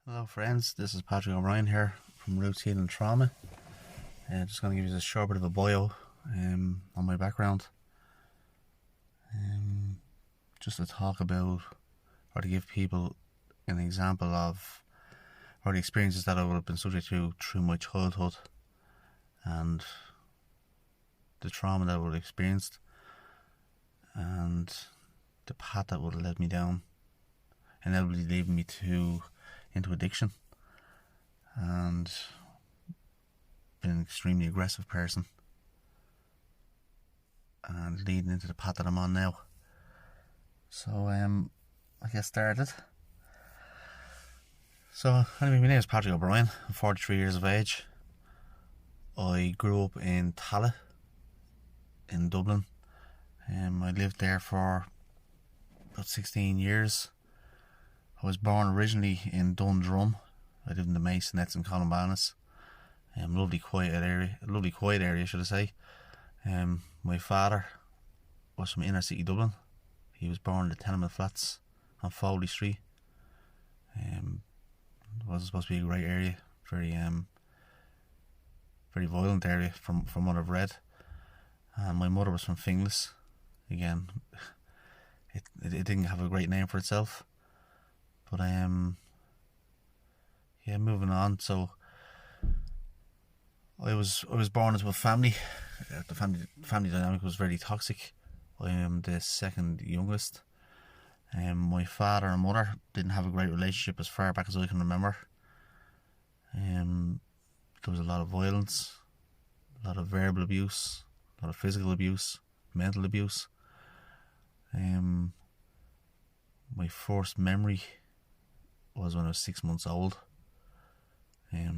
Hello friends, this is Patrick O Brien here from Resolving Trauma. Just going to give you a short bit of a bio on my background. Just to talk about, or to give people an example of, or the experiences that I would have been subject to through my childhood and the trauma that I would have experienced and the path that would have led me down, inevitably leading me into addiction, and been an extremely aggressive person and leading into the path that I'm on now. So I get started. So anyway, my name is Patrick O Brien. I'm 43 years of age. I grew up in Tallaght in Dublin. I lived there for about 16 years. I was born originally in Dundrum. I lived in the Masonettes in Columbanus. Lovely quiet area, should I say. My father was from inner city Dublin. He was born in the tenement flats on Foley Street. It wasn't supposed to be a great area, very violent area from what I've read. And my mother was from Finglas. Again, it didn't have a great name for itself. But moving on. So I was born into a family. The family dynamic was very toxic. I am the second youngest. My father and mother didn't have a great relationship as far back as I can remember. There was a lot of violence, a lot of verbal abuse, a lot of physical abuse, mental abuse. My first memory was when I was 6 months old. I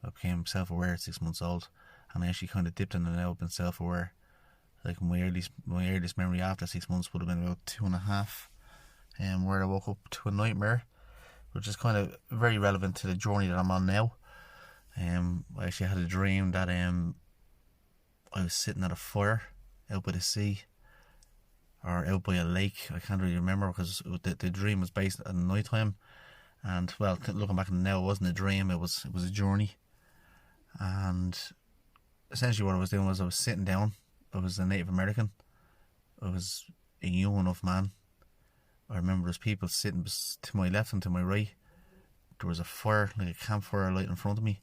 became self-aware at 6 months old, and I actually kind of dipped in and out and self-aware. Like my earliest memory after 6 months would have been about 2.5, where I woke up to a nightmare, which is kind of very relevant to the journey that I'm on now. I actually had a dream that I was sitting at a fire out by the sea, or out by a lake. I can't really remember because the dream was based at night time. And well, looking back now, it wasn't a dream, it was a journey. And essentially what I was doing was I was sitting down. I was a Native American. I was a young enough man. I remember there's people sitting to my left and to my right. There was a fire, like a campfire light in front of me.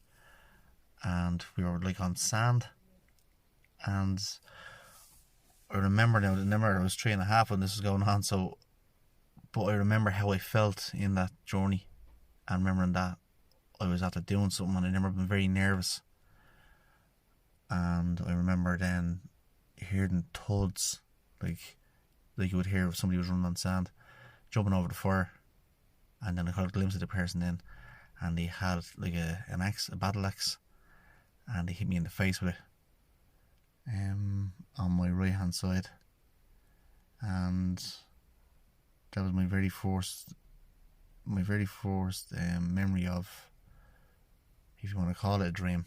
And we were like on sand. And I remember now, I was 3.5 when this was going on, but I remember how I felt in that journey, and remembering that I was after doing something, and I remember being very nervous. And I remember then hearing thuds, like you would hear if somebody was running on sand, jumping over the fire. And then I caught a glimpse of the person then, and they had like an axe, a battle axe, and they hit me in the face with it, on my right hand side. And that was my very first memory of, if you want to call it a dream.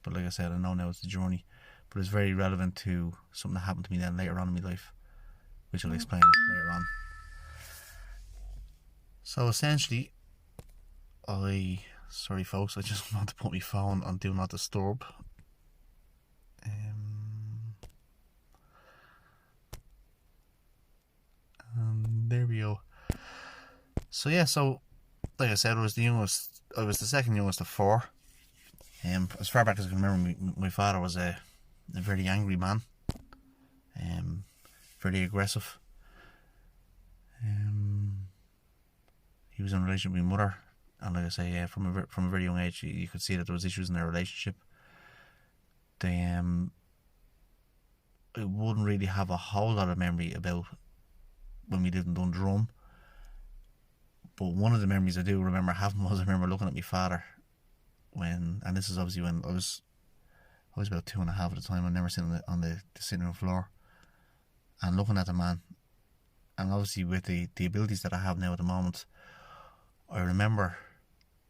But like I said, I know now it's the journey, but it's very relevant to something that happened to me then later on in my life, which I'll explain later on. So essentially, sorry folks, I just want to put my phone on Do Not Disturb. And there we go. So yeah, like I said, I was the second youngest of 4. As far back as I can remember, my father was a very angry man, very aggressive. He was in a relationship with my mother, and like I say, from a very young age, you could see that there was issues in their relationship. I wouldn't really have a whole lot of memory about when we lived in Dundrum, but one of the memories I do remember having was I remember looking at my father and this is obviously when I was about 2.5 at the time. I never sitting on the sitting room floor and looking at the man, and obviously with the abilities that I have now at the moment, I remember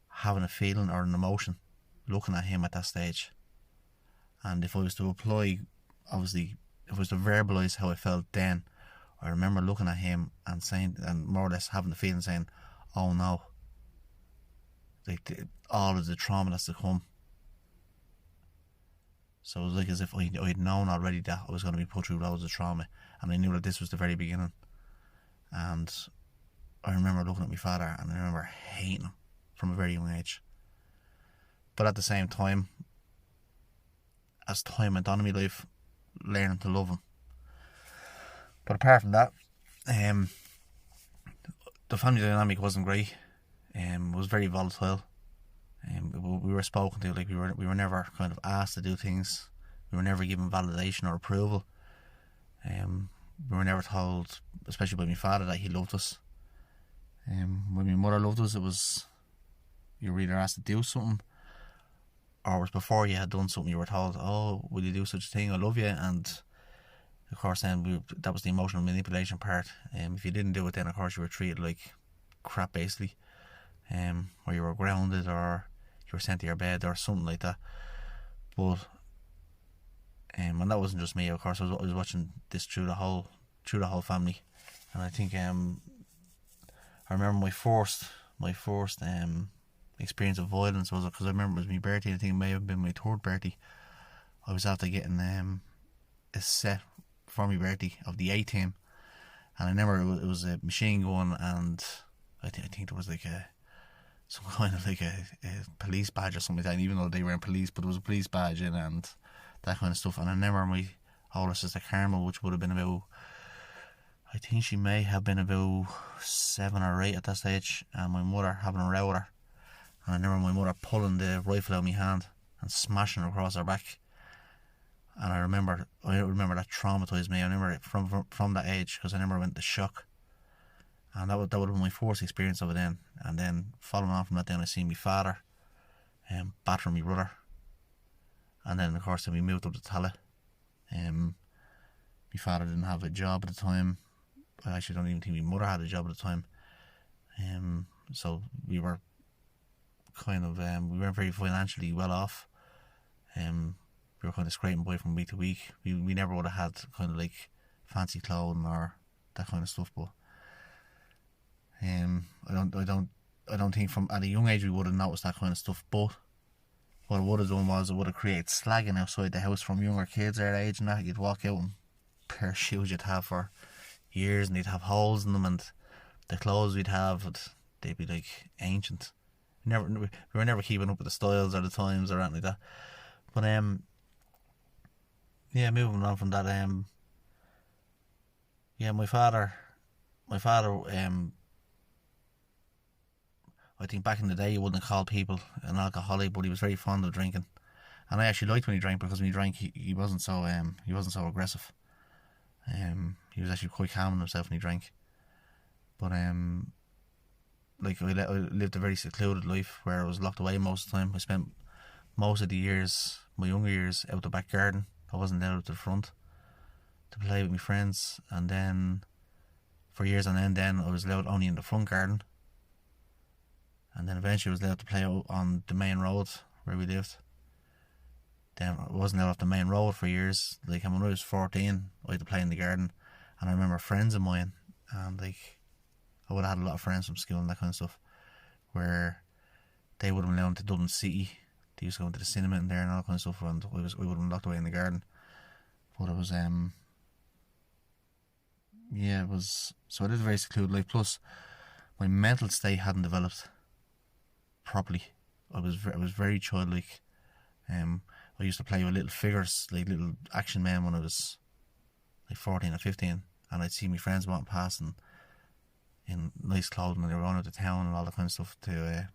having a feeling or an emotion looking at him at that stage. And if I was to apply, obviously, if I was to verbalise how I felt then, I remember looking at him and saying, and more or less having the feeling saying, oh no, like all of the trauma that's to come. So it was like as if I'd known already that I was going to be put through loads of trauma, and I knew that this was the very beginning. And I remember looking at my father, and I remember hating him from a very young age. But at the same time, as time went on in my life, learning to love him. But apart from that, the family dynamic wasn't great. It was very volatile. We were spoken to like we were never kind of asked to do things. We were never given validation or approval. We were never told, especially by my father, that he loved us. When my mother loved us, it was you were either asked to do something, or it was before you had done something you were told, "Oh, will you do such a thing? I love you." And of course, then that was the emotional manipulation part. If you didn't do it, then of course you were treated like crap, basically. Or you were grounded, or you were sent to your bed, or something like that. But and that wasn't just me. Of course, I was watching this through the whole family, and I think I remember my first experience of violence was because I remember it was my birthday. I think it may have been my third birthday. I was after getting a set for my birthday of the A-Team, and I remember it was a machine gun, and I think there was like some kind of like a police badge or something like that, even though they weren't police, but there was a police badge in and that kind of stuff. And I remember my older sister Carmel, which would have been about, I think she may have been about 7 or 8 at that stage, and my mother having a row with her. And I remember my mother pulling the rifle out of my hand and smashing it across her back. And I remember that traumatised me. I remember it from that age, because I remember I went to shock. And that would have been my first experience of it then. And then following on from that, then I seen my father battering my brother. And then of course then we moved up to Tala. My father didn't have a job at the time. I actually don't even think my mother had a job at the time. So we were kind of we weren't very financially well off. We were kind of scraping by from week to week. We never would have had kind of like fancy clothing or that kind of stuff, but I don't think from at a young age we would have noticed that kind of stuff. But what it would have done was it would have created slagging outside the house from younger kids our age, and that you'd walk out and a pair of shoes you'd have for years, and they'd have holes in them, and the clothes we'd have, they'd be like ancient. We were never keeping up with the styles or the times or anything like that. But moving on from that, my father I think back in the day you wouldn't call people an alcoholic, but he was very fond of drinking, and I actually liked when he drank, because when he drank he wasn't so aggressive. He was actually quite calm in himself when he drank. But like I lived a very secluded life where I was locked away most of the time. I spent most of my younger years out the back garden. I wasn't out at the front to play with my friends, and then for years on end then I was allowed only in the front garden. And then eventually I was allowed to play out on the main road where we lived. Then I wasn't allowed off the main road for years. Like when I was 14, I had to play in the garden. And I remember friends of mine, and like I would have had a lot of friends from school and that kind of stuff, where they would have been allowed to Dublin City. They used to go into the cinema in there and all that kind of stuff, and we would have been locked away in the garden. But it was it was, so I lived a very secluded life. Plus my mental state hadn't developed properly. I was very childlike. I used to play with little figures, like little action men, when I was like 14 or 15, and I'd see my friends walking past and in nice clothing, and they were going out to town and all that kind of stuff to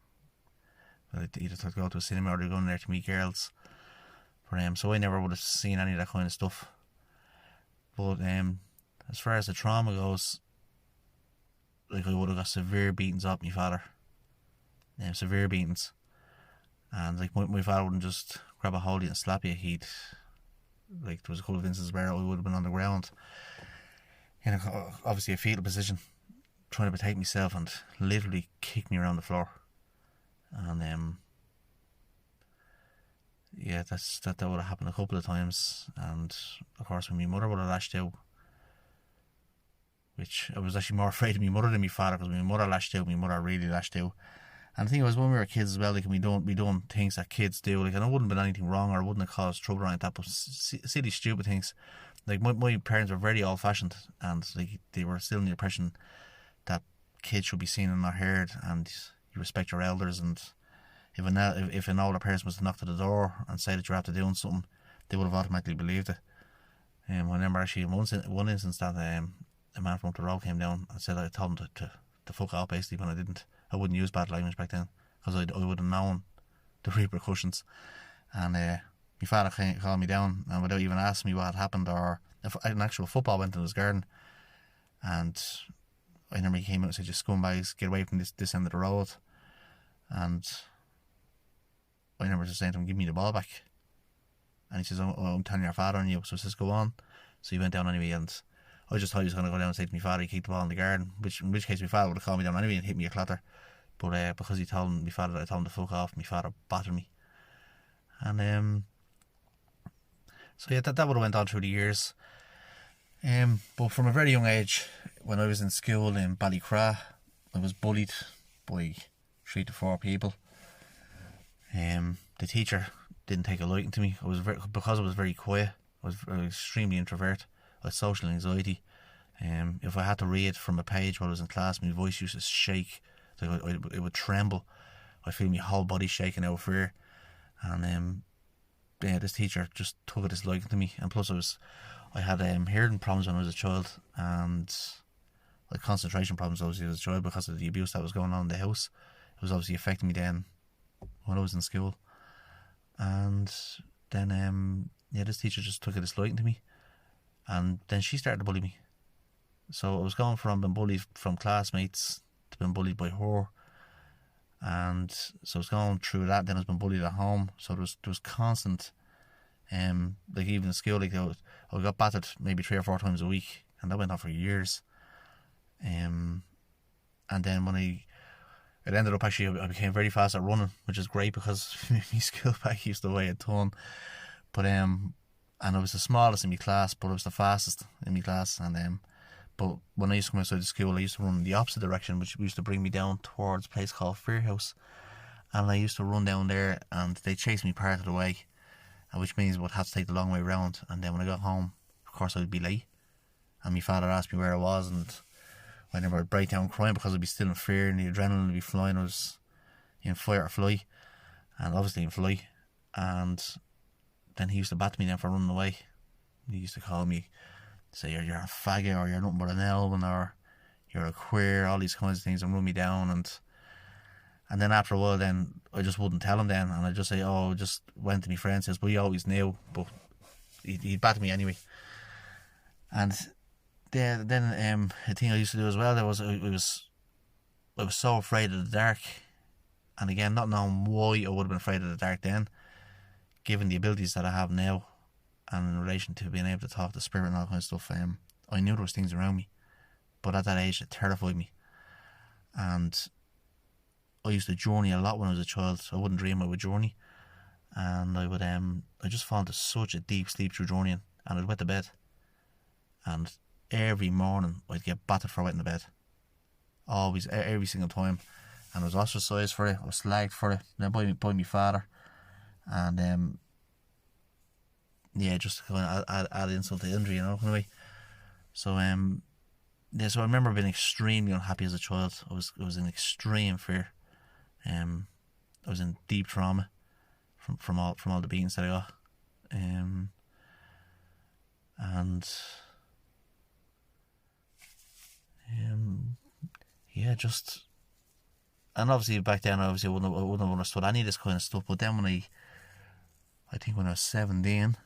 either to go to a cinema or they're going there to meet girls. But so I never would have seen any of that kind of stuff. But as far as the trauma goes, like I would have got severe beatings off my father. Severe beatings. And like my father wouldn't just grab a hold of you and slap you. He'd, like, there was a couple of instances where I would have been on the ground in obviously a fetal position, trying to protect myself, and literally kicked me around the floor. And that would have happened a couple of times. And of course when my mother would have lashed out, which I was actually more afraid of my mother than my father, because when my mother lashed out, my mother really lashed out. And the thing was, when we were kids as well, like, we done things that kids do, like, and it wouldn't have been anything wrong, or it wouldn't have caused trouble or anything like that, but silly, stupid things. Like, my parents were very old-fashioned, and, like, they were still in the impression that kids should be seen and not heard, and you respect your elders, and if an older person was to knock at the door and say that you're after doing something, they would have automatically believed it. I remember actually in one instance that a man from up the road came down and said I told him to fuck off, basically, when I didn't. I wouldn't use bad language back then, because I would have known the repercussions. And my father called me down, and without even asking me what had happened, or if an actual football went in his garden, and I remember he came out and said, "You scumbags, get away from this end of the road." And I remember just saying to him, "Give me the ball back." And he says, I'm telling your father on you. So I says, "Go on." So he went down anyway, and I just thought he was going to go down and say to my father he kicked the ball in the garden, in which case my father would have called me down anyway and hit me a clatter. But because he told my father that I told him to fuck off, my father battered me. And so yeah, that would have went on through the years. But from a very young age, when I was in school in Ballycra, I was bullied by 3 to 4 people. The teacher didn't take a liking to me. Because I was very quiet. I was extremely introvert. I had social anxiety. If I had to read from a page while I was in class, my voice used to shake. Like it would tremble. I feel my whole body shaking out of fear. And this teacher just took a dislike to me. And plus I had hearing problems when I was a child, and like concentration problems obviously as a child because of the abuse that was going on in the house. It was obviously affecting me then when I was in school. And then this teacher just took a dislike to me, and then she started to bully me. So I was going from being bullied from classmates to being bullied by her, and so I was going through that. Then I was being bullied at home, so there was constant, like even in school, like I got battered maybe 3 or 4 times a week, and that went on for years. And then when it ended up actually, I became very fast at running, which is great because my skill back used to weigh a ton. But and I was the smallest in my class, but I was the fastest in my class. And but when I used to come outside of school, I used to run in the opposite direction, which used to bring me down towards a place called Fairhouse. And I used to run down there, and they chased me part of the way, which means I would have to take the long way around. And then when I got home, of course, I would be late. And my father asked me where I was, and I never would break down crying because I'd be still in fear, and the adrenaline would be flying. I was in fight or fly, and obviously in fly. And then he used to bat me then for running away. He used to call me, say you're a faggot, or you're nothing but an Elvin, or you're a queer, all these kinds of things, and run me down. And then after a while, then I just wouldn't tell him then, and I'd just say, "Oh, I just went to my friend," says, "But he always knew," but he'd bat me anyway. And then a thing I used to do as well, I was so afraid of the dark, and again, not knowing why I would have been afraid of the dark then, given the abilities that I have now, and in relation to being able to talk to spirit and all kinds of stuff. I knew there was things around me, but at that age it terrified me. And I used to journey a lot when I was a child. I wouldn't dream I would journey, and I would I just fall into such a deep sleep through journeying, and I'd wet the bed, and every morning I'd get battered for wetting the bed, always, every single time. And I was ostracised for it, I was slagged for it, then by my father. And just to kind of add insult to injury, anyway. So so I remember being extremely unhappy as a child. I was in extreme fear. I was in deep trauma from all the beatings that I got. And obviously back then, I wouldn't have understood any of this kind of stuff. But then when I think when I was 17,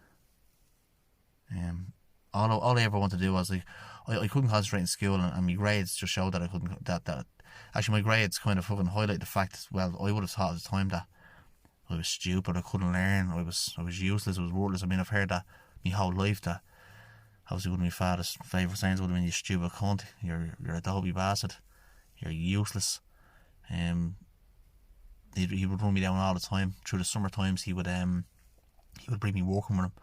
all I ever wanted to do was, like, I couldn't concentrate in school, and my grades just showed that I couldn't. That actually my grades kind of fucking highlight the fact. Well, I would have thought at the time that I was stupid. I couldn't learn. I was useless. I was worthless. I mean, I've heard that my whole life, that obviously one of my father's favourite sayings would have been, "You stupid cunt. You're a Dobby bastard. You're useless." He would run me down all the time. Through the summer times, he would bring me walking with him,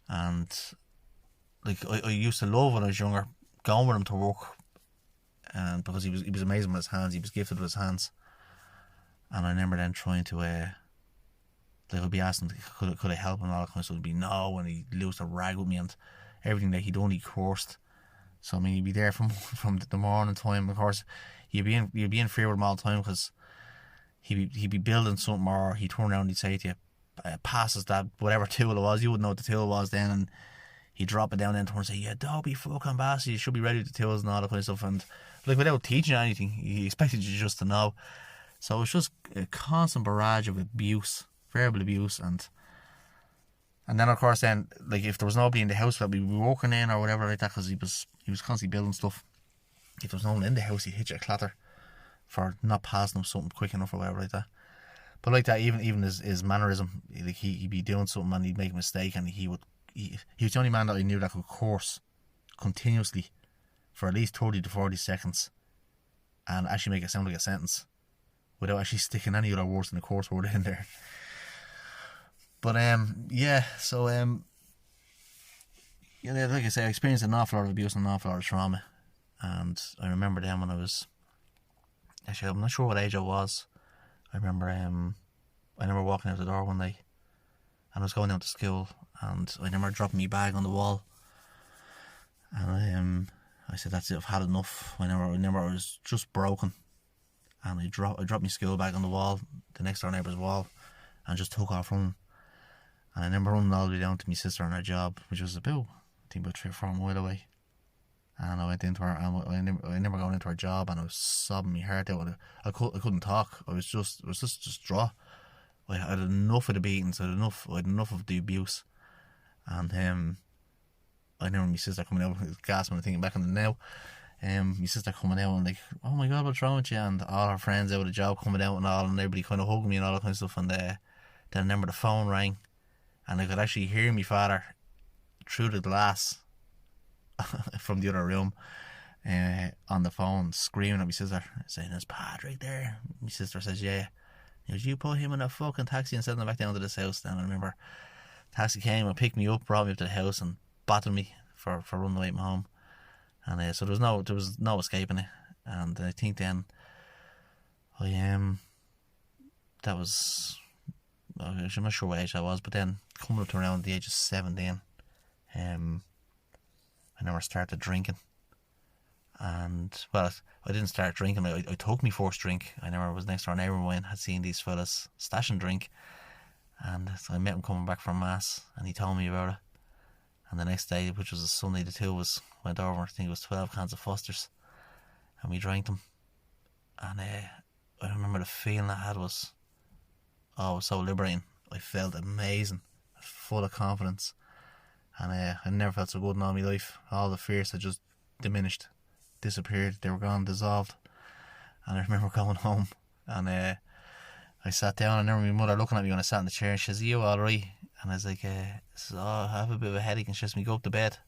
and like I used to love when I was younger going with him to work, and because he was amazing with his hands, he was gifted with his hands, And I remember then trying to, I'd be asking, could I help him, and all that kind of stuff. He'd be no, and he'd lose the rag with me, and everything that he'd only cursed. So I mean, he'd be there from the morning time. Of course, you'd be in fear with him all the time, because he'd be building something, or he'd turn around and he'd say to you, passes that whatever tool it was, you wouldn't know what the tool was then, and he'd drop it down and turn and say, yeah, don't be fucking bastard, you should be ready with the tools and all that kind of stuff. And like, without teaching you anything, he expected you just to know. So it was just a constant barrage of abuse, verbal abuse, and then of course then, like, if there was nobody in the house that we'd be working in or whatever like that, because he was constantly building stuff, if there was no one in the house, he'd hit you a clatter for not passing him something quick enough or whatever like that. But like that, even his mannerism, like he'd be doing something and he'd make a mistake, and he was the only man that I knew that could curse continuously for at least 30 to 40 seconds and actually make it sound like a sentence without actually sticking any other words than the curse word in there. But so like I say, I experienced an awful lot of abuse and an awful lot of trauma. And I remember then when I was, actually I'm not sure what age I was. I remember walking out the door one day, and I was going down to school, and I remember dropping my bag on the wall, and I said, that's it, I've had enough. I remember I was just broken, and I dropped my school bag on the wall, the next door neighbour's wall, and just took off running. And I remember running all the way down to my sister and her job, which was about 3 or 4 miles away. And I went into her, and I remember going into her job, and I was sobbing my heart out. I couldn't talk. It was just distraught. I had enough of the beatings. I had enough of the abuse. And I remember my sister coming out, gasping and thinking back on it now. My sister coming out and like, oh my God, what's wrong with you? And all her friends out of the job coming out and all, and everybody kind of hugging me and all that kind of stuff. And then I remember the phone rang, and I could actually hear my father through the glass from the other room on the phone, screaming at my sister, saying, "Is Patrick there?" My sister says, "Yeah." Did you put him in a fucking taxi and send him back down to this house? Then I remember taxi came and picked me up, brought me up to the house, and battered me for running away from home. And so there was no escaping it. And I think then that was, I'm not sure what age I was, but then coming up to around the age of 17, I never started drinking. And well, I didn't start drinking. I took my first drink. I never was next door neighbour of mine, had seen these fellas stashing drink, and so I met him coming back from mass, and he told me about it. And the next day, which was a Sunday, the two of us went over. I think it was 12 cans of Fosters, and we drank them. And I remember the feeling I had was so liberating. I felt amazing, full of confidence, and I never felt so good in all my life. All the fears had just diminished, disappeared. They were gone, dissolved. And I remember going home, and I sat down, and I remember my mother looking at me when I sat in the chair, and she says, "Are you alright?" And I was like, I have a bit of a headache. And she says, "Me go up to bed."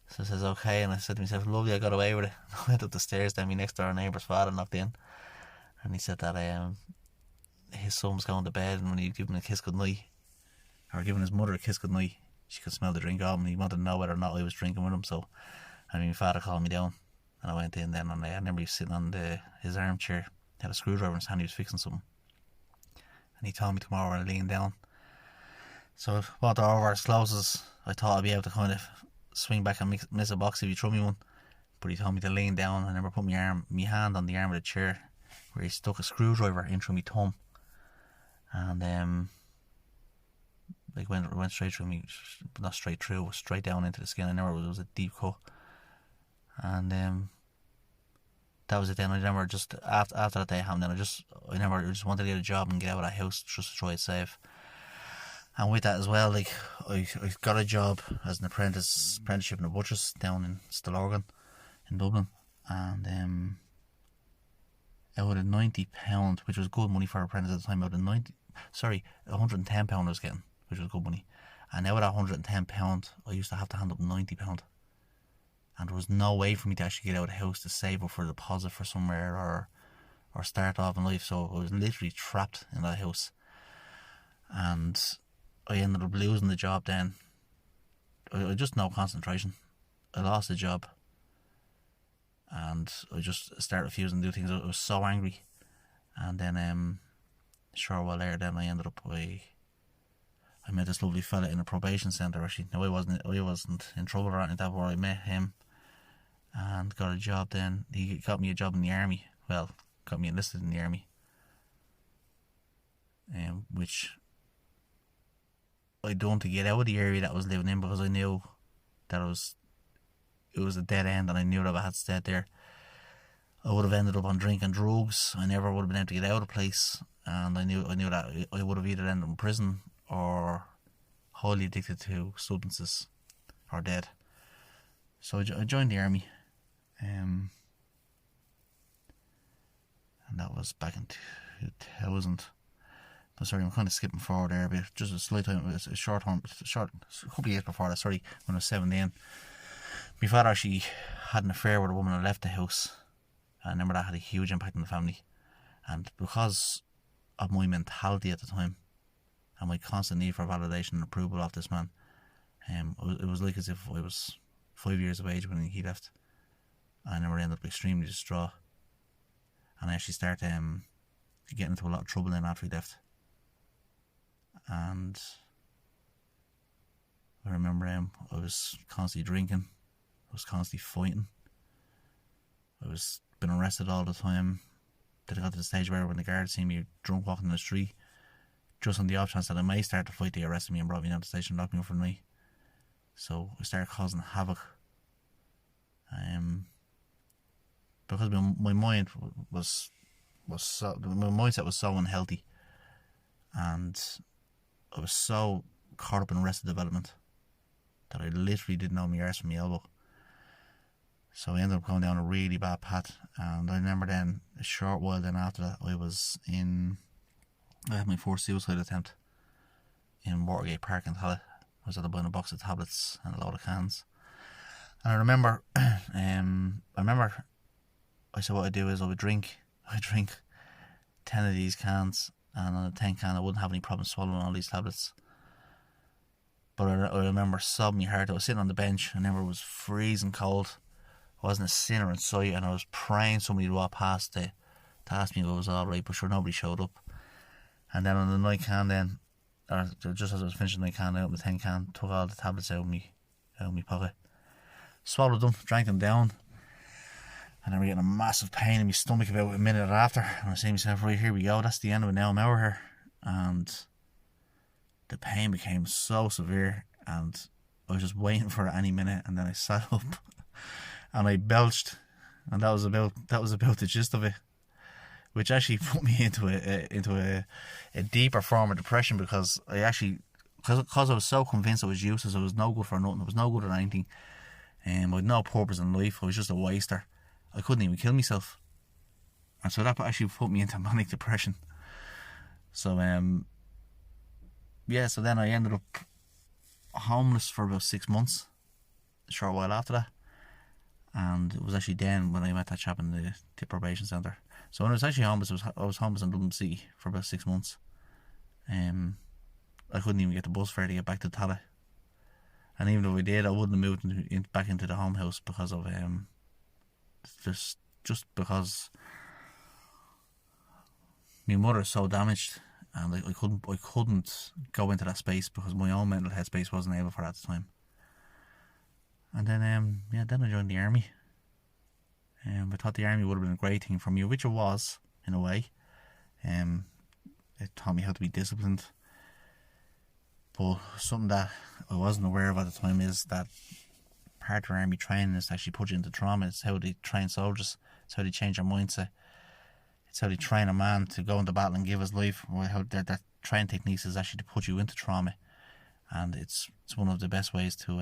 So I says, "Okay." And I said to myself, "Lovely, I got away with it." I went up the stairs, then my next door neighbour's father knocked in, and he said that his son was going to bed, and when he gave him a kiss goodnight, or giving his mother a kiss goodnight, she could smell the drink off him, and he wanted to know whether or not I was drinking with him. So my father called me down, and I went in then, and I remember he was sitting on his armchair, had a screwdriver in his hand, he was fixing something, and he told me to come over and lean down. So I walked over as close as I thought I'd be able to kind of swing back and miss a box if he threw me one, but he told me to lean down. I remember putting my hand on the arm of the chair where he stuck a screwdriver in through my thumb, and like went straight through me, not straight through, it was straight down into the skin. I remember it was a deep cut, and that was it. Then I remember just after that day happened, then I just wanted to get a job and get out of that house just to try it safe. And with that as well, like I got a job as an apprenticeship in a butcher's down in Stillorgan in Dublin, and out of £90, which was good money for apprentice at the time, £110 I was getting, which was good money. And now with that £110, I used to have to hand up £90. And there was no way for me to actually get out of the house to save up for a deposit for somewhere or start off in life. So I was literally trapped in that house. And I ended up losing the job then. I just no concentration. I lost the job. And I just started refusing to do things. I was so angry. And then short while there, then I ended up I met this lovely fella in a probation centre. Actually, no, I wasn't in trouble or anything. That where I met him and got a job. Then he got me a job in the army. Well, got me enlisted in the army, which I done to get out of the area that I was living in, because I knew that it was a dead end, and I knew that if I had stayed there, I would have ended up on drinking drugs. I never would have been able to get out of the place, and I knew that I would have either ended up in prison or highly addicted to substances or dead. So I joined the army, and that was back in 2000. Oh, sorry, I'm kind of skipping forward there, but just a slight time, a couple of years before that, when I was 17. My father actually had an affair with a woman and left the house. I remember that had a huge impact on the family. And because of my mentality at the time, and my constant need for validation and approval of this man, it was like as if I was 5 years of age when he left. I never ended up extremely distraught. And I actually started getting into a lot of trouble then after he left. And I remember I was constantly drinking, I was constantly fighting, I was been arrested all the time. Then I got to the stage where when the guards see me drunk walking in the street, just on the off chance that I may start to fight, they arrested me and brought me down to the station and locked me up for the night. So I started causing havoc. Because my mind was so, my mindset was so unhealthy, and I was so caught up in arrested development that I literally didn't know my arse from my elbow. So I ended up going down a really bad path. And I remember then, a short while then after that, I had my first suicide attempt in Watergate Park in Tallaght. I was at the buying a box of tablets and a load of cans. And I remember, I said what I'd do is I'd drink 10 of these cans, and on a 10 can I wouldn't have any problem swallowing all these tablets. But I remember sobbing my heart. I was sitting on the bench, I remember it was freezing cold. I wasn't a sinner in sight, and I was praying somebody to walk past to ask me if I was alright, but sure, nobody showed up. And then on the night can then, or just as I was finishing the night can, I opened the 10 can, took all the tablets out of my pocket, swallowed them, drank them down, and I was getting a massive pain in my stomach about a minute after. And I was saying to myself, right, here we go, that's the end of it now, I'm out here. And the pain became so severe, and I was just waiting for it any minute, and then I sat up and I belched, and that was about the gist of it, which actually put me into a deeper form of depression, because because I was so convinced I was useless, I was no good for nothing, I was no good at anything, I had no purpose in life, I was just a waster. I couldn't even kill myself, and so that actually put me into manic depression. So so then I ended up homeless for about 6 months, a short while after that. And it was actually then when I met that chap in the probation centre. So when I was actually homeless, I was homeless in Dublin City for about 6 months. I couldn't even get the bus fare to get back to Tallaght. And even if I did, I wouldn't have moved back into the home house because of just because my mother is so damaged, and I couldn't go into that space because my own mental headspace wasn't able for that at the time. And then then I joined the army. I thought the army would have been a great thing for me, which it was in a way. It taught me how to be disciplined. But something that I wasn't aware of at the time is that part of army training is to actually put you into trauma. It's how they train soldiers. It's how they change their mindset. It's how they train a man to go into battle and give his life. Or how their training techniques is actually to put you into trauma. And it's one of the best ways to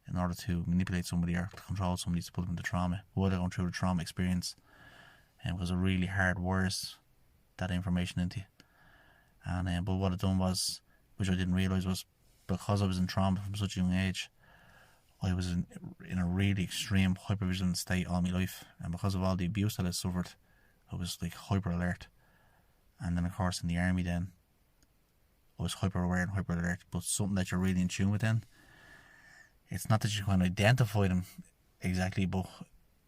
in order to manipulate somebody or to control somebody, to put them into trauma while they're going through the trauma experience. And it was a really hard wires that information into you. And but what it done was, which I didn't realise, was because I was in trauma from such a young age, I was in a really extreme hypervigilant state all my life. And because of all the abuse that I suffered, I was like hyper alert. And then of course in the army then, I was hyper aware and hyper alert. But something that you're really in tune with then, it's not that you can identify them exactly, but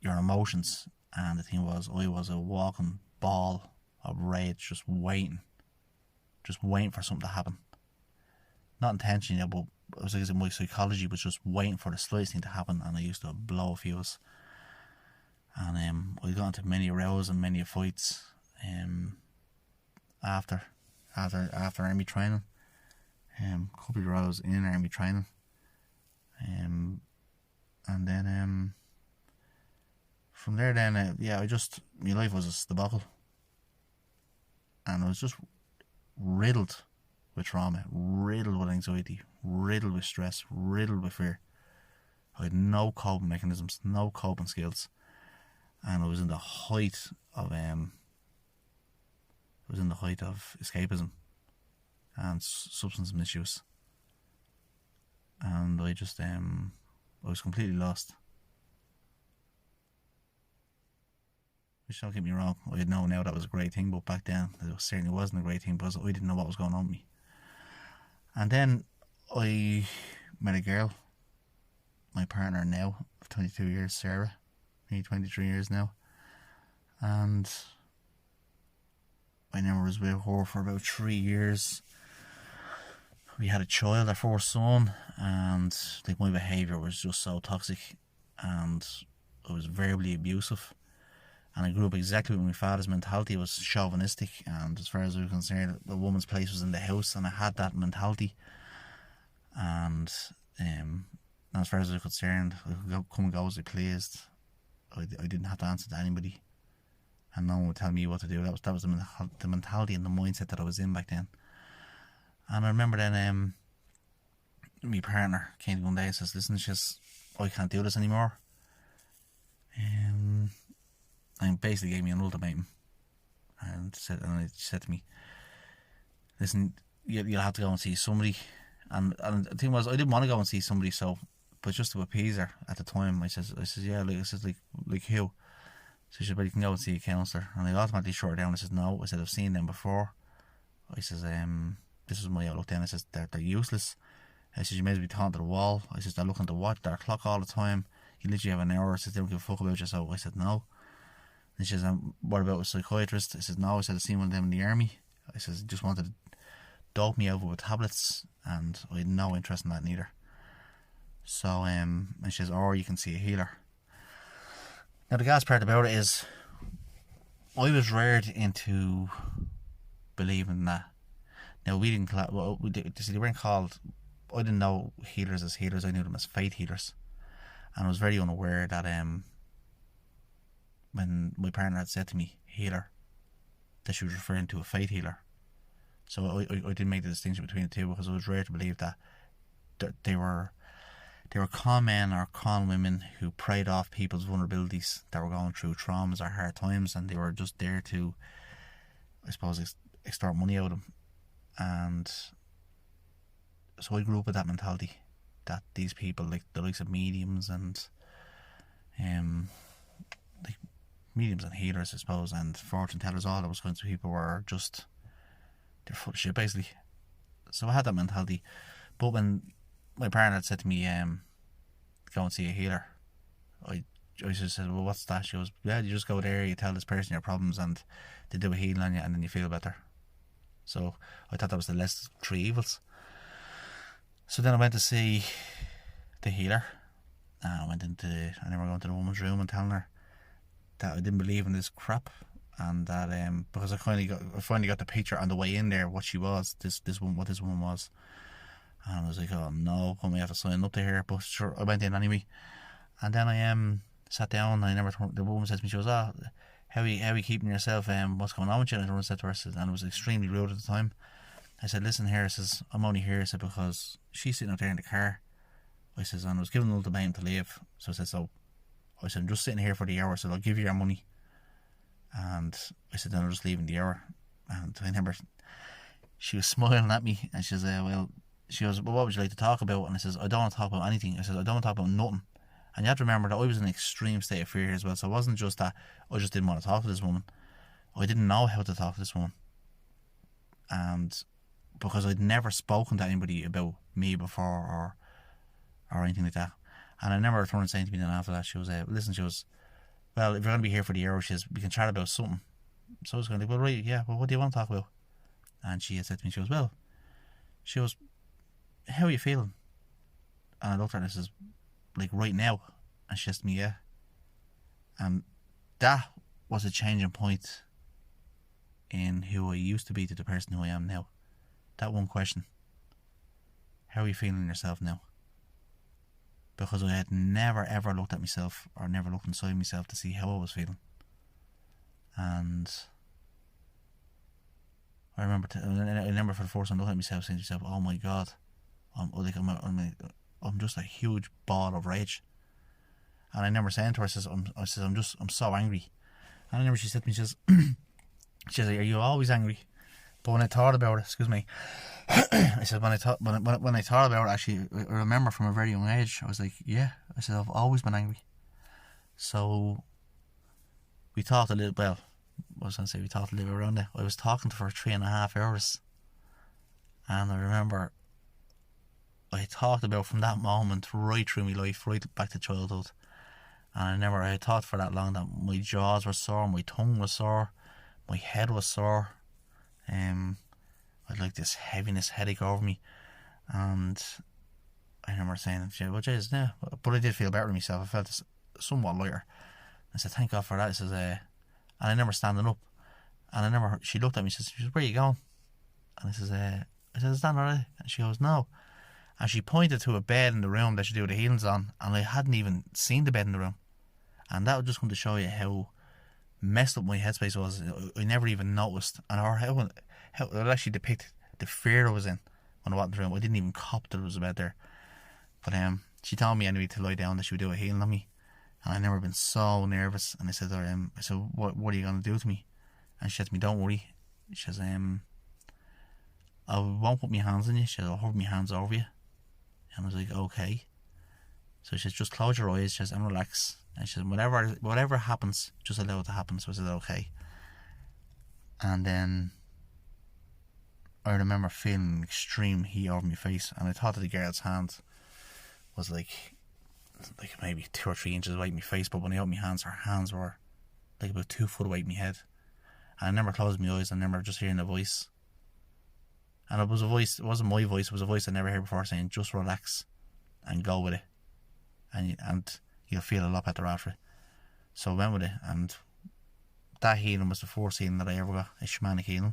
your emotions. And the thing was, I was a walking ball of rage, just waiting for something to happen. Not intentionally, but it was like my psychology was just waiting for the slightest thing to happen, and I used to blow a fuse. And I got into many rows and many fights after army training. A couple of rows in army training. And then from there then, my life was a debacle. And I was just riddled with trauma, riddled with anxiety, riddled with stress, riddled with fear. I had no coping mechanisms, no coping skills. And I was in the height of escapism and substance misuse. And I just I was completely lost. Which, don't get me wrong, I know now that was a great thing, but back then it certainly wasn't a great thing because I didn't know what was going on with me. And then I met a girl, my partner now of 22 years, Sarah, nearly 23 years now. And I never was with her for about 3 years. We had a child, our first son, and like my behaviour was just so toxic, and I was verbally abusive. And I grew up exactly with my father's mentality. It was chauvinistic, and as far as I was concerned, the woman's place was in the house, and I had that mentality. And as far as I was concerned, I could come and go as I pleased. I didn't have to answer to anybody, and no one would tell me what to do. That was the mentality and the mindset that I was in back then. And I remember then my partner came to me one day and says, "Listen, I can't do this anymore." And basically gave me an ultimatum, and she said to me, "Listen, you'll have to go and see somebody." And the thing was, I didn't want to go and see somebody, but just to appease her at the time, I says, "Yeah, like who?" So she said, "Well, you can go and see a counsellor." And I automatically shut her down. I said, "No." I said, "I've seen them before." I says, "This is my outlook then." I says, they're useless. I says, "You may as well be talking to the wall." I says, "They're looking to watch their clock all the time. You literally have an hour." I says, "They don't give a fuck about you." So I said, "No." And she says, "What about a psychiatrist?" I said, "No." I said, "I've seen one of them in the army." I says, "He just wanted to dope me over with tablets, and I had no interest in that neither." So, and she says, "Or you can see a healer." Now, the gas part about it is, I was reared into believing that. Now, they weren't called, I didn't know healers as healers, I knew them as faith healers. And I was very unaware that when my partner had said to me, healer, that she was referring to a faith healer. So I didn't make the distinction between the two, because I was reared to believe that they were con men or con women who preyed off people's vulnerabilities that were going through traumas or hard times, and they were just there to, I suppose, extort money out of them. And so I grew up with that mentality that these people, like the likes of mediums and like mediums and healers, I suppose, and fortune tellers, all those kinds of people were just, they're full of shit basically. So I had that mentality. But when my partner had said to me, go and see a healer, I just said, "Well, what's that?" She goes, "Yeah, you just go there, you tell this person your problems, and they do a healing on you, and then you feel better." So I thought that was the less of 3 evils. So then I went to see the healer, and I remember going to the woman's room and telling her that I didn't believe in this crap, and that because I finally got the picture on the way in there, what she was, what this woman was. And I was like, "Oh no, I may have to sign up to her." But sure, I went in anyway. And then I sat down, and the woman said to me, she goes, "Oh, how are you keeping yourself? What's going on with you?" And I said to her, and it was extremely rude at the time. I said, "Listen here," I says, "I'm only here," I said, "because she's sitting out there in the car." I says, "And I was given an ultimatum to leave." So I said, "I'm just sitting here for the hour." I said, "I'll give you your money." And I said, "Then I'll just leave in the hour." And I remember she was smiling at me, and she says, she goes, "Well, what would you like to talk about?" And I says, "I don't want to talk about anything." I said, "I don't want to talk about nothing." And you have to remember that I was in an extreme state of fear as well. So it wasn't just that I just didn't want to talk to this woman. I didn't know how to talk to this woman. And because I'd never spoken to anybody about me before or anything like that. And I remember her turning and saying to me then after that, she was, "Listen," she was, "Well, if you're going to be here for the hour," she says, "we can chat about something." So I was going like, well, right, yeah, well, what do you want to talk about? And she had said to me, she goes, how are you feeling? And I looked at her and I says, like right now? And she says to me, yeah. And that was a changing point in who I used to be to the person who I am now. That one question. How are you feeling yourself now? Because I had never ever looked at myself or never looked inside myself to see how I was feeling. And I remember for the first time looking at myself saying to myself, oh my God, I'm just a huge ball of rage. And I remember saying to her, I'm so angry. And I remember she said to me, she says, are you always angry? But when I thought about it, excuse me, I said, when I thought about it, actually, I remember from a very young age, I was like, yeah, I said, I've always been angry. So we talked a little, we talked a little around it. I was talking to her for 3.5 hours. And I remember I talked about from that moment right through my life, right back to childhood. And I remember I thought for that long that my jaws were sore, my tongue was sore, my head was sore. I had like this heaviness, headache over me. And I remember saying, well, jeez, yeah. But I did feel better with myself. I felt somewhat lighter. I said, thank God for that. I says, and I remember standing up. And I remember she looked at me and says, where are you going? And I said, is that alright? And she goes, no. And she pointed to a bed in the room that she do the healings on. And I hadn't even seen the bed in the room. And that was just going to show you how messed up my headspace was. I never even noticed. And how it actually depicted the fear I was in when I walked in the room. I didn't even cop that it was a bed there. But she told me anyway to lie down, that she would do a healing on me. And I'd never been so nervous. And I said, what are you going to do to me? And she said to me, don't worry. She says, I won't put my hands on you. She says, I'll hold my hands over you. And I was like, okay. So she says, just close your eyes. She says, and relax. And she says, whatever happens, just allow it to happen. So I said, okay. And then I remember feeling extreme heat over my face. And I thought that the girl's hand was like maybe 2 or 3 inches away from my face. But when I opened my hands, her hands were like about 2 foot away from my head. And I remember closing my eyes. I remember just hearing a voice. And it was a voice, it wasn't my voice, it was a voice I never heard before saying, just relax and go with it. And you'll feel a lot better after it. So I went with it, and that healing was the first healing that I ever got, a shamanic healing.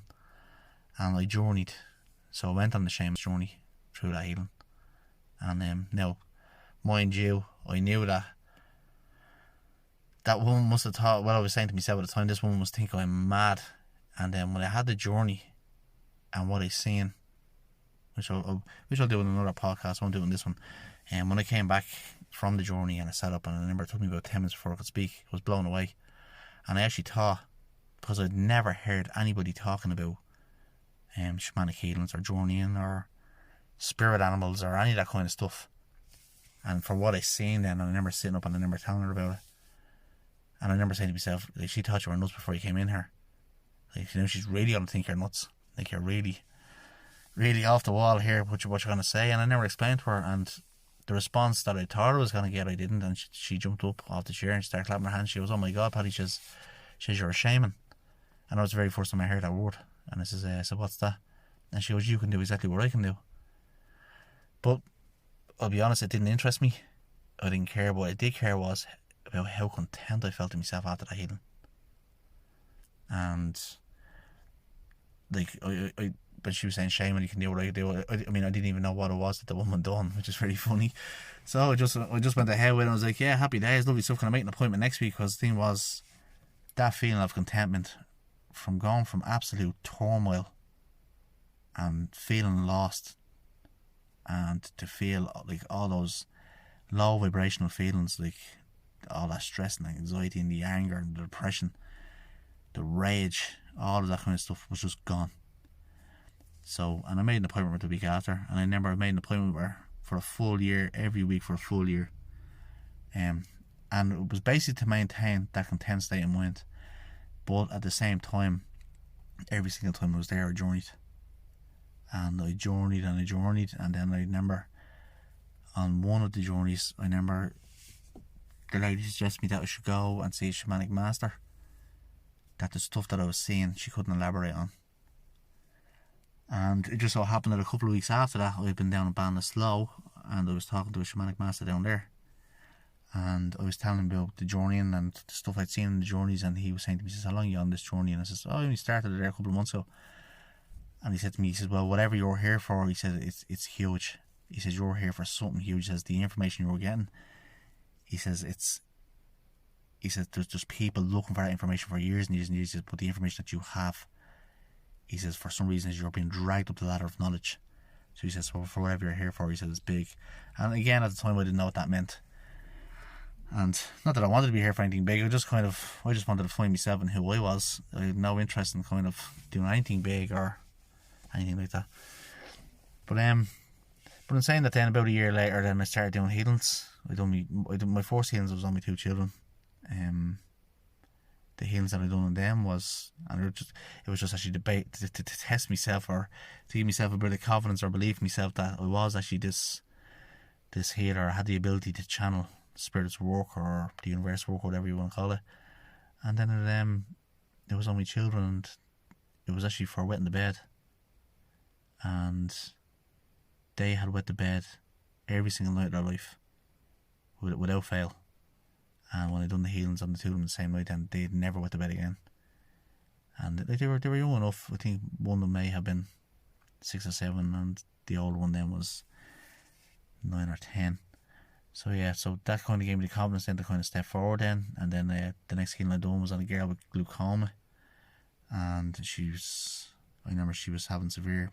And I journeyed. So I went on the shaman's journey through that healing. And now, mind you, I knew that woman must have thought, well, I was saying to myself at the time, this woman must think I'm mad. And then when I had the journey, and what I seen, which I'll do in another podcast, I won't do it in this one. And when I came back from the journey and I sat up, and I remember it took me about 10 minutes before I could speak, I was blown away. And I actually thought, because I'd never heard anybody talking about shamanic healings or journeying or spirit animals or any of that kind of stuff. And for what I seen then, I remember sitting up and I remember telling her about it. And I remember saying to myself, like, she thought you were nuts before you came in here. Like, she's really going to think you're nuts. Like, you're really, really off the wall here, what you're going to say. And I never explained to her, and the response that I thought I was going to get, I didn't. And she jumped up off the chair and started clapping her hands. She goes, oh my God, Paddy, she says, you're a shaman. And that was the very first time I heard that word. And I said, what's that? And she goes, you can do exactly what I can do. But I'll be honest, it didn't interest me. I didn't care. What I did care was about how content I felt in myself after that healing. And like, but she was saying, Shaman, you can do what I do. I mean, I didn't even know what it was that the woman done, which is very funny. So I just went ahead with it, and I was like, yeah, happy days, lovely stuff. Can I make an appointment next week? Because the thing was, that feeling of contentment from going from absolute turmoil and feeling lost, and to feel like all those low vibrational feelings, like all that stress and anxiety and the anger and the depression, the rage, all of that kind of stuff was just gone. So, and I made an appointment with her the week after, and I remember I made an appointment with her for a full year, every week for a full year. And it was basically to maintain that content state of mind. But at the same time, every single time I was there, I journeyed. And I journeyed and I journeyed, and then I remember on one of the journeys, I remember the lady suggested me that I should go and see a shamanic master that the stuff that I was seeing she couldn't elaborate on. And it just so happened that a couple of weeks after that, I'd been down in Ballinasloe, and I was talking to a shamanic master down there, and I was telling him about the journeying and the stuff I'd seen in the journeys, and he was saying to me, he says, how long are you on this journey? And I says, oh, I only started there a couple of months ago. And he said to me, he says, well, whatever you're here for, he said, it's huge. He says, you're here for something huge. He says, the information you're getting, he says, there's just people looking for that information for years and years and years, but the information that you have, he says, for some reason, you're being dragged up the ladder of knowledge. So he says, well, for whatever you're here for, he says, it's big. And again, at the time, I didn't know what that meant. And not that I wanted to be here for anything big, I just wanted to find myself and who I was. I had no interest in kind of doing anything big or anything like that. But in saying that, then about a year later, then I started doing healings. I done my first healings was on my 2 children. The healings that I done on them was, and it was just actually to test myself, or to give myself a bit of confidence or belief in myself that I was actually this healer. I had the ability to channel spirit's work or the universe work, whatever you want to call it. And then it was on my children, and it was actually for wetting the bed, and they had wet the bed every single night of their life without fail. And when I done the healings on the 2 of them the same night, then they'd never wet the bed again. And they were young enough. I think one of them may have been 6 or 7, and the older one then was 9 or 10. So yeah, so that kind of gave me the confidence then to kind of step forward then. And then the next healing I done was on a girl with glaucoma, and I remember she was having severe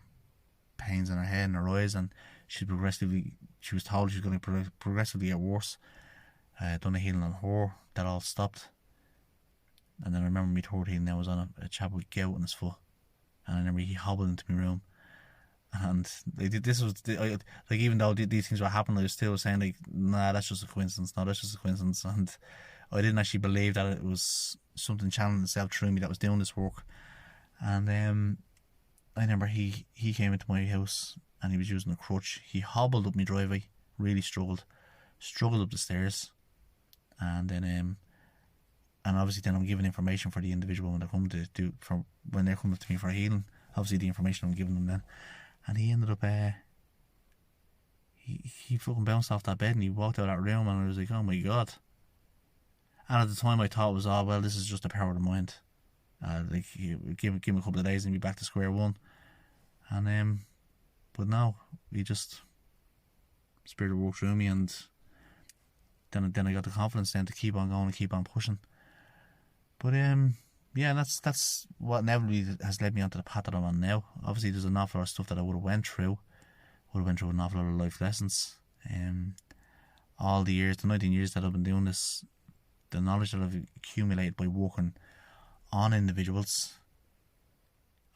pains in her head and her eyes, and she was told she was going to progressively get worse. Done a healing on her, that all stopped. And then I remember my 3rd healing, I was on a chap with gout in his foot, and I remember he hobbled into my room, and even though these things were happening, I was still saying like, nah, that's just a coincidence, and I didn't actually believe that it was something channeling itself through me that was doing this work. And I remember he came into my house, and he was using a crutch. He hobbled up my driveway, really struggled up the stairs. And then and obviously then I'm giving information for the individual when they're coming to me for healing. Obviously the information I'm giving them then, and he ended up he fucking bounced off that bed, and he walked out of that room, and I was like, oh my god. And at the time I thought it was, oh well, this is just the power of the mind. Like give him a couple of days and be back to square one. And but no, he just spirit worked through me, and then I got the confidence then to keep on going and keep on pushing. But yeah, that's what inevitably has led me onto the path that I'm on now. Obviously there's an awful lot of stuff that I would have went through an awful lot of life lessons. All the years, the 19 years that I've been doing this, the knowledge that I've accumulated by working on individuals,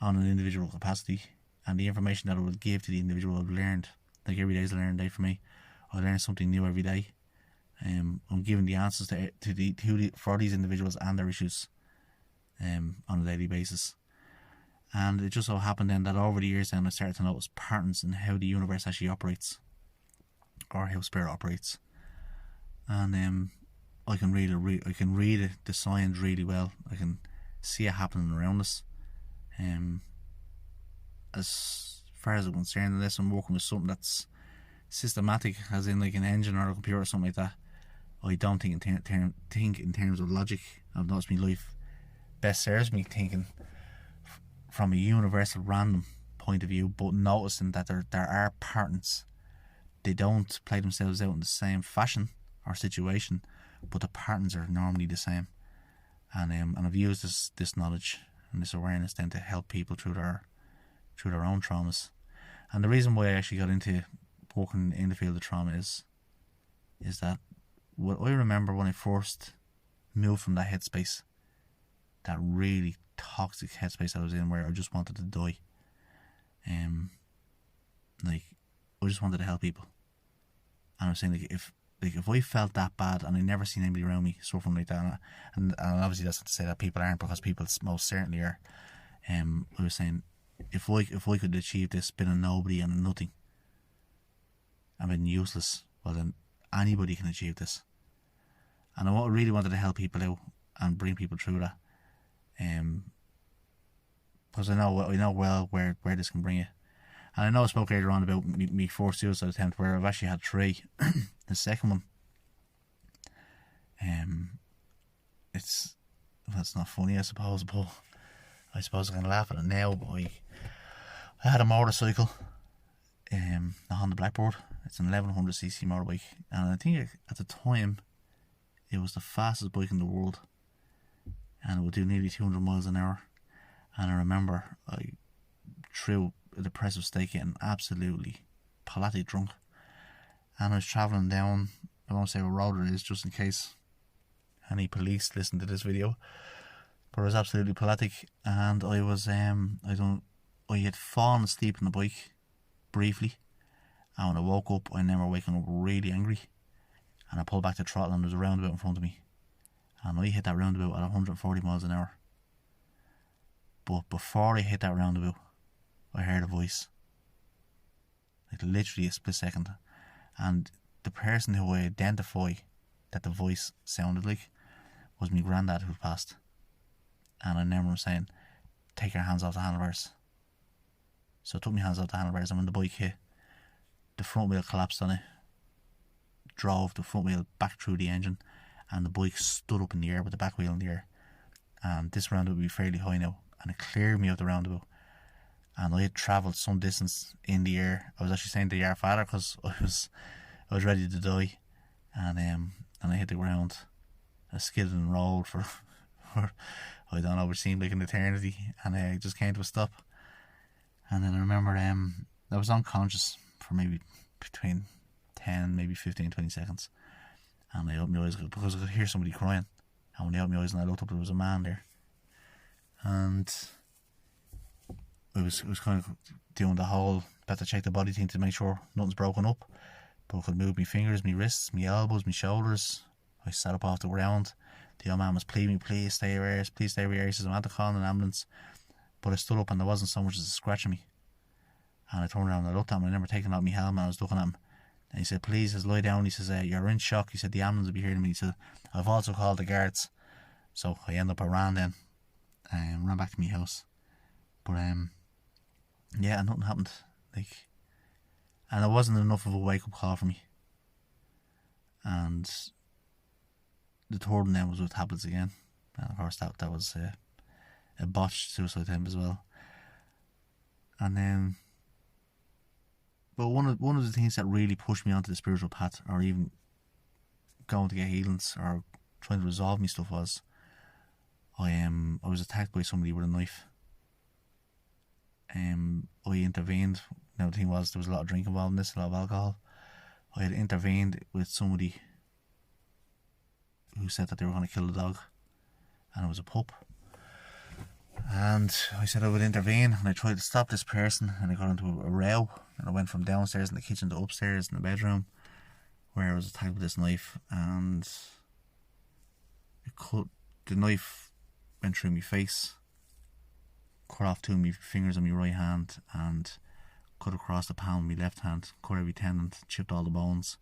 on an individual capacity, and the information that I would give to the individual I've learned. Like every day is a learning day for me. I learn something new every day. I'm giving the answers for these individuals and their issues on a daily basis. And it just so happened then that over the years then I started to notice patterns in how the universe actually operates, or how spirit operates. And I can read the signs really well. I can see it happening around us. As far as I'm concerned, unless I'm working with something that's systematic, as in like an engine or a computer or something like that, I don't think in terms of logic. I've noticed my life best serves me thinking from a universal random point of view, but noticing that there are patterns. They don't play themselves out in the same fashion or situation, but the patterns are normally the same. And I've used this knowledge and this awareness then to help people through their own traumas. And the reason why I actually got into working in the field of trauma is that what I remember when I first moved from that headspace, that really toxic headspace I was in, where I just wanted to die. Like I just wanted to help people. And I was saying, if I felt that bad and I never seen anybody around me suffering like that, and obviously that's not to say that people aren't, because people most certainly are. I was saying, if I could achieve this, being a nobody and a nothing, and being useless, well then anybody can achieve this. And I really wanted to help people out and bring people through that. Because I know well where this can bring you. And I know I spoke earlier on about me first suicide attempt, where I've actually had 3. The second one, it's not funny, I suppose, but I suppose I can laugh at it now. But I had a motorcycle, a Honda Blackbird. It's an 1100cc motorbike, and I think at the time it was the fastest bike in the world, and it would do nearly 200 miles an hour. And I remember through a depressive state, getting absolutely palatic drunk, and I was travelling down, I won't say what road it is just in case any police listen to this video, but I was absolutely palatic, and I was I had fallen asleep on the bike briefly, and when I woke up I remember waking up really angry, and I pulled back the throttle and there was a roundabout in front of me, and I hit that roundabout at 140 miles an hour. But before I hit that roundabout, I heard a voice, like literally a split second, and the person who I identify that the voice sounded like was my granddad who passed. And I remember him saying, "Take your hands off the handlebars." So I took my hands off the handlebars, and when the bike hit, the front wheel collapsed on it, drove the front wheel back through the engine, and the bike stood up in the air with the back wheel in the air. And this roundabout would be fairly high now, and it cleared me of the roundabout. And I had travelled some distance in the air. I was actually saying to Your Father because I was ready to die, and I hit the ground. I skidded and rolled for I don't know, it seemed like an eternity, and I just came to a stop. And then I remember I was unconscious for maybe between 10, maybe 15, 20 seconds, and I opened my eyes because I could hear somebody crying. And when I opened my eyes and I looked up, there was a man there, and I was kind of doing the whole better check the body thing to make sure nothing's broken up, but I could move my fingers, my wrists, my elbows, my shoulders. I sat up off the ground. The old man was pleading me, "Please stay where you please stay where you are." He says, "I'm had to call an ambulance." But I stood up and there wasn't so much as a scratch on me. And I turned around and I looked at him. I remember taking out my helmet, I was looking at him, and he said, "Please," he says, "lie down." He says, "You're in shock." He said, "The ambulance will be here in a minute." He said, "I've also called the guards." So I ended up, I ran then, and ran back to my house. But yeah, nothing happened. And it wasn't enough of a wake up call for me. And the third one then was with tablets again, and of course that was a botched suicide attempt as well. And then, but one of the things that really pushed me onto the spiritual path, or even going to get healings or trying to resolve me stuff, was I was attacked by somebody with a knife. I intervened. Now the thing was, there was a lot of drink involved in this, a lot of alcohol. I had intervened with somebody who said that they were going to kill the dog, and it was a pup. And I said I would intervene, and I tried to stop this person, and I got into a row, and I went from downstairs in the kitchen to upstairs in the bedroom, where I was attacked with this knife, and the knife went through my face, cut off 2 of my fingers on my right hand, and cut across the palm of my left hand, cut every tendon, chipped all the bones,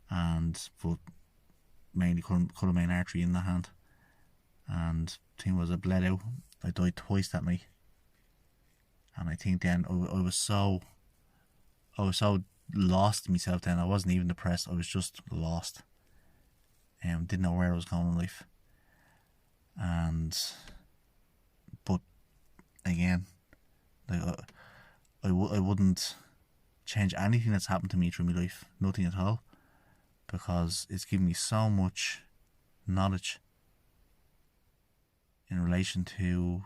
but mainly cut a main artery in the hand. And the thing was, I bled out. I died twice that night. And I think then I was so lost in myself then. I wasn't even depressed, I was just lost. Didn't know where I was going in life. But again, I wouldn't change anything that's happened to me through my life, nothing at all, because it's given me so much knowledge in relation to,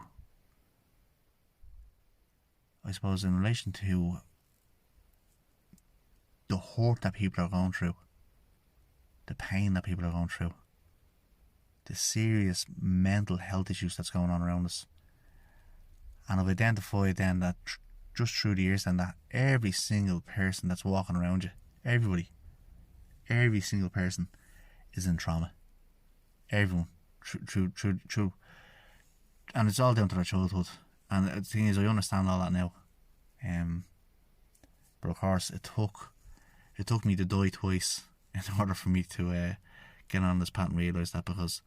I suppose, in relation to the hurt that people are going through, the pain that people are going through, the serious mental health issues that's going on around us. And I've identified then that just through the years then, that every single person that's walking around you, every single person is in trauma. Everyone. True. And it's all down to their childhood. And the thing is, I understand all that now. But of course, it took me to die twice in order for me to get on this path and realise that, because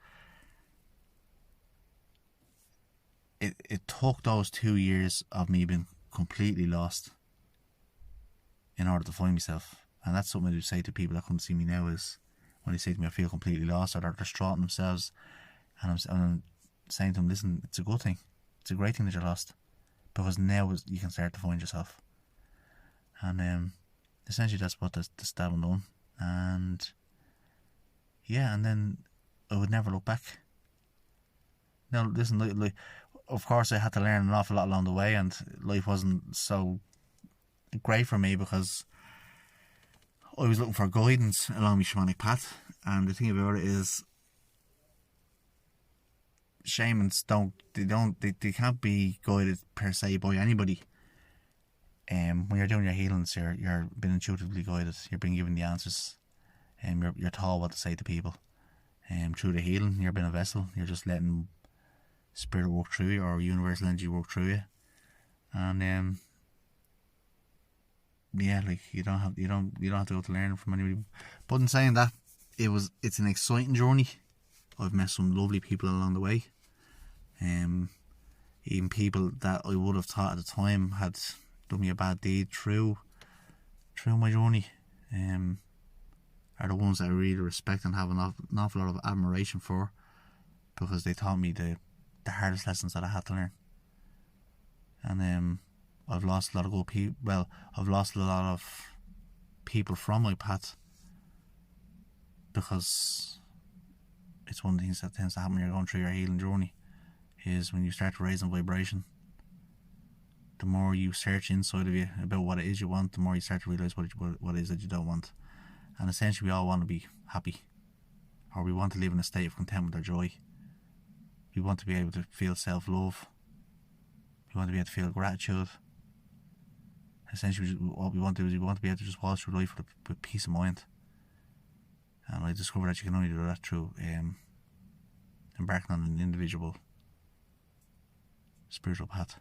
it took those 2 years of me being completely lost in order to find myself. And that's something I do say to people that come to see me now, is when they say to me I feel completely lost, or they're distraught in themselves, and I'm saying to them, listen, it's a good thing. It's a great thing that you're lost, because now you can start to find yourself. And essentially that's what the stabbing done. And yeah, and then I would never look back. Now listen, like, of course I had to learn an awful lot along the way, and life wasn't so great for me because I was looking for guidance along my shamanic path. And the thing about it is, shamans they can't be guided per se by anybody. When you're doing your healings, you're being intuitively guided. You're being given the answers, and you're told what to say to people. Through the healing, you're being a vessel. You're just letting spirit work through you, or universal energy work through you. And yeah, like you don't have to go to learn from anybody. But in saying that, it's an exciting journey. I've met some lovely people along the way. Even people that I would have thought at the time had done me a bad deed through my journey, are the ones that I really respect and have an awful lot of admiration for, because they taught me the hardest lessons that I had to learn. And I've lost a lot of good people. Well, I've lost a lot of people from my path, because it's one of the things that tends to happen when you're going through your healing journey, is when you start to raise in vibration, the more you search inside of you about what it is you want, the more you start to realise what it is that you don't want. And essentially we all want to be happy, or we want to live in a state of contentment or joy. We want to be able to feel self-love. We want to be able to feel gratitude. Essentially what we want to do is we want to be able to just walk through life with peace of mind. And I discovered that you can only do that through embarking on an individual spiritual path.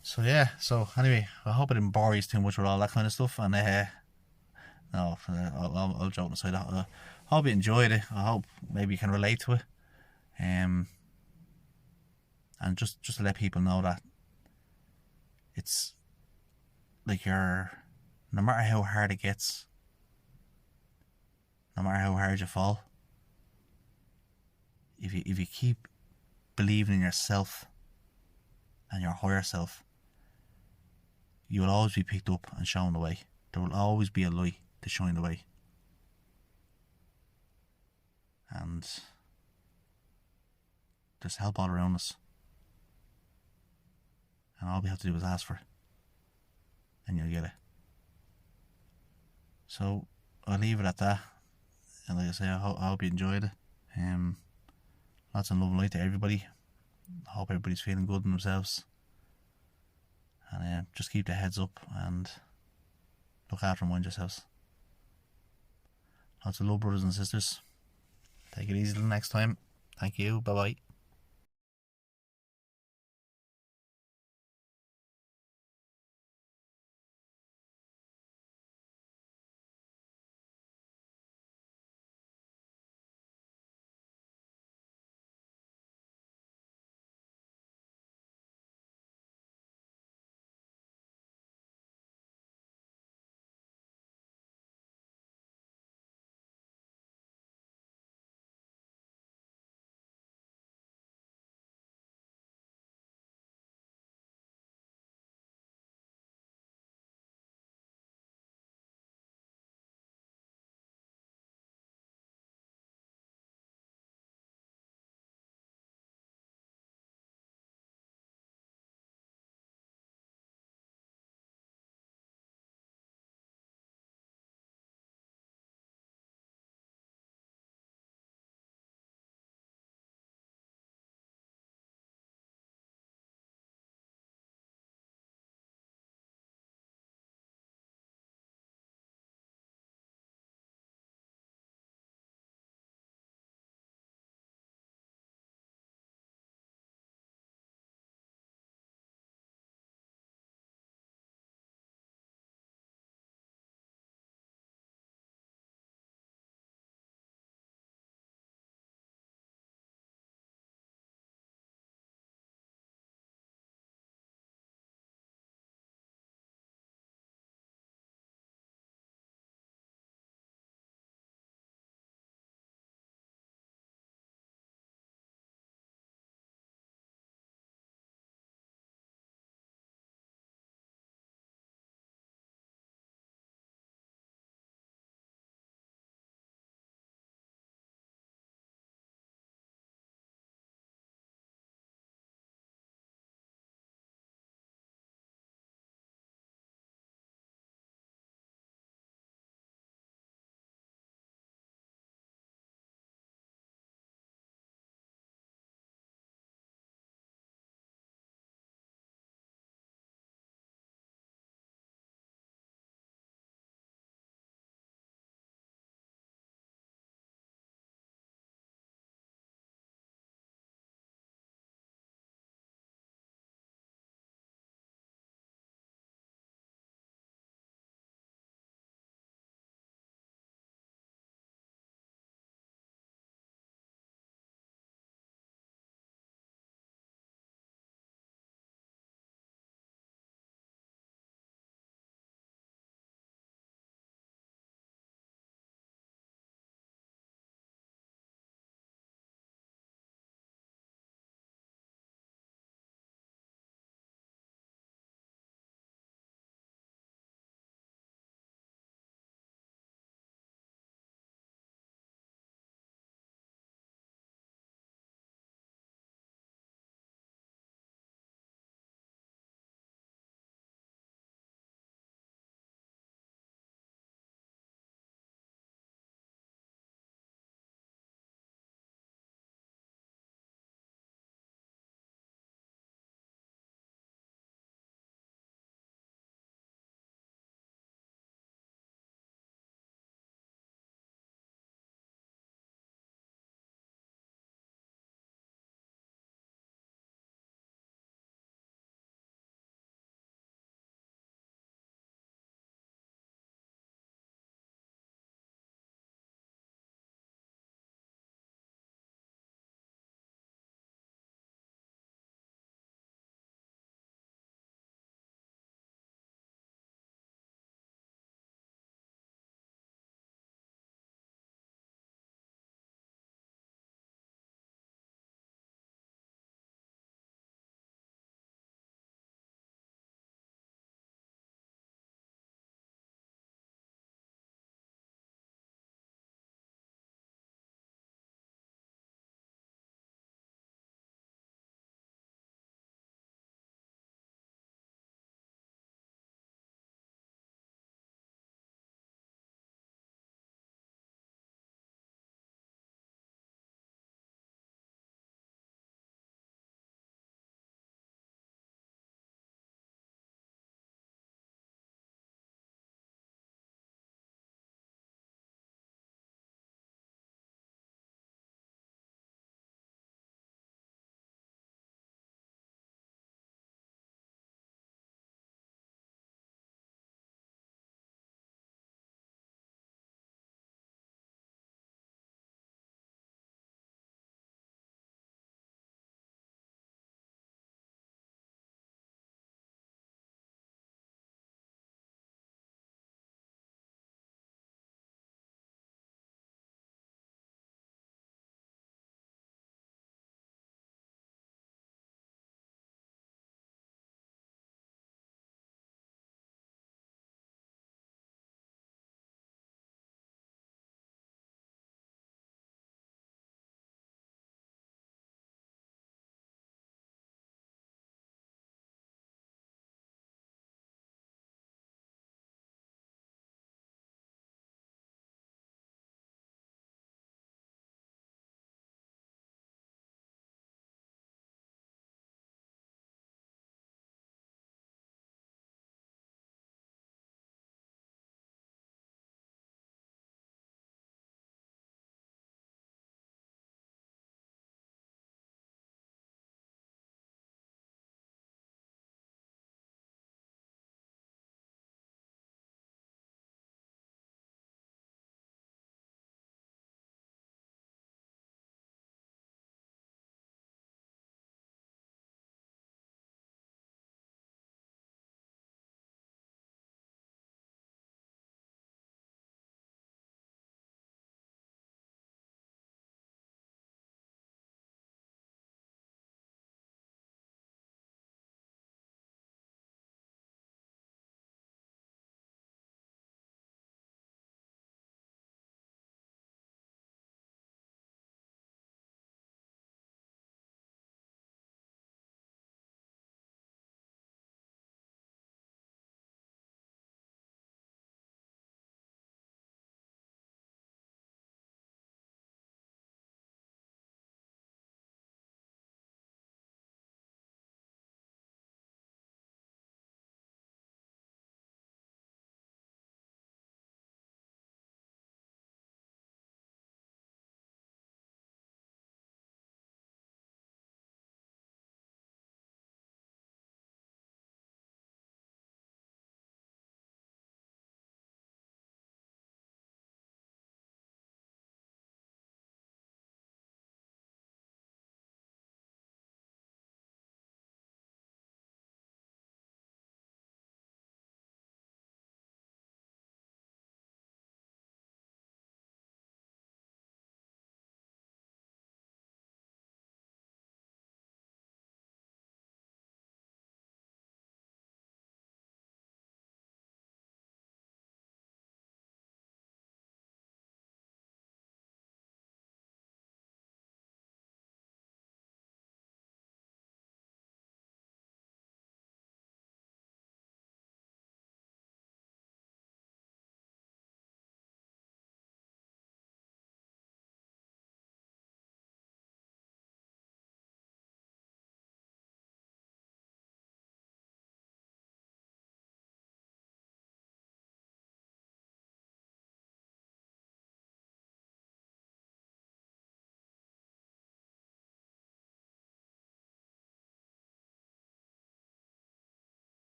So yeah, so anyway, I hope I didn't bore you too much with all that kind of stuff. And no, I'll joke aside. I hope you enjoyed it. I hope maybe you can relate to it. And just to let people know that it's like no matter how hard it gets, no matter how hard you fall, if you keep believing in yourself and your higher self, you will always be picked up and shown the way. There will always be a light to shine the way. And there's help all around us. And all we have to do is ask for it, and you'll get it. So I'll leave it at that. And like I say, I hope you enjoyed it. Lots of love and light to everybody. I hope everybody's feeling good in themselves. And just keep their heads up and look after and mind yourselves. Lots of love, brothers and sisters. Take it easy till next time. Thank you. Bye bye.